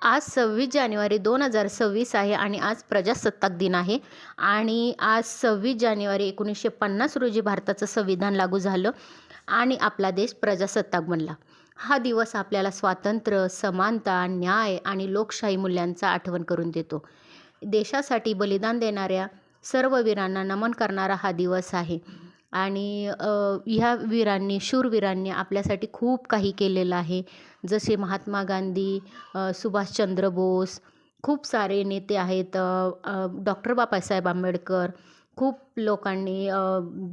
आज 26 जानेवारी 2026 आहे आणि आज प्रजासत्ताक दिन आहे आणि आज 26 जानेवारी 1950 रोजी भारताचं संविधान लागू झालं आणि आपला देश प्रजासत्ताक बनला. हा दिवस आपल्याला स्वातंत्र्य, समानता, न्याय आणि लोकशाही मूल्यांचा आठवण करून देतो. देशासाठी बलिदान देणाऱ्या सर्व वीरांना नमन करणारा हा दिवस आहे आणि ह्या शूरवीरांनी आपल्यासाठी खूप काही केलेलं आहे. जसे महात्मा गांधी, सुभाषचंद्र बोस, खूप सारे नेते आहेत. डॉक्टर बाबासाहेब आंबेडकर, खूप लोकांनी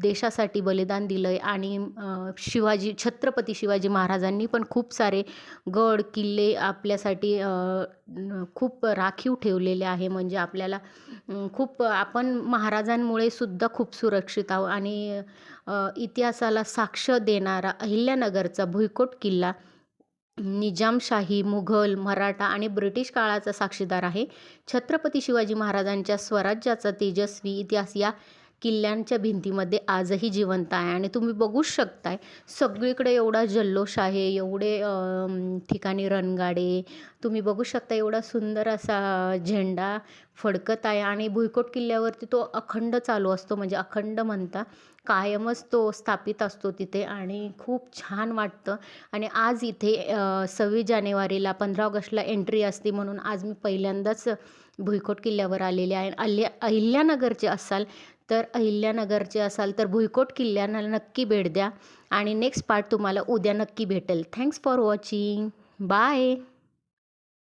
देशासाठी बलिदान दिलं आहे आणि छत्रपती शिवाजी महाराजांनी पण खूप सारे गड किल्ले आपल्यासाठी खूप राखीव ठेवलेले आहे. म्हणजे आपल्याला खूप आपण महाराजांमुळे सुद्धा खूप सुरक्षित आहोत आणि इतिहासाला साक्ष देणारा अहिल्यानगरचा भुईकोट किल्ला निजामशाही, मुघल, मराठा आणि ब्रिटिश काळाचा साक्षीदार आहे. छत्रपती शिवाजी महाराजांच्या स्वराज्याचा तेजस्वी इतिहास या किल्ल्यांच्या भिंतीमध्ये आजही जिवंत आहे आणि तुम्ही बघूच शकताय सगळीकडे एवढा जल्लोष आहे, एवढे ठिकाणी रणगाडे तुम्ही बघू शकता, एवढा सुंदर असा झेंडा फडकत आहे आणि भुईकोट किल्ल्यावरती तो अखंड चालू असतो. म्हणजे अखंड म्हणता कायमच तो स्थापित असतो तिथे आणि खूप छान वाटतं. आणि आज इथे 26 जानेवारीला 15 ऑगस्टला एंट्री असते म्हणून आज मी पहिल्यांदाच भुईकोट किल्ल्यावर आलेले आहे. अहिल्यानगरचे असाल तर भुईकोट किल्ल्याला नक्की भेट द्या आणि नेक्स्ट पार्ट तुम्हाला उद्या नक्की भेटेल. Thanks for watching. बाय.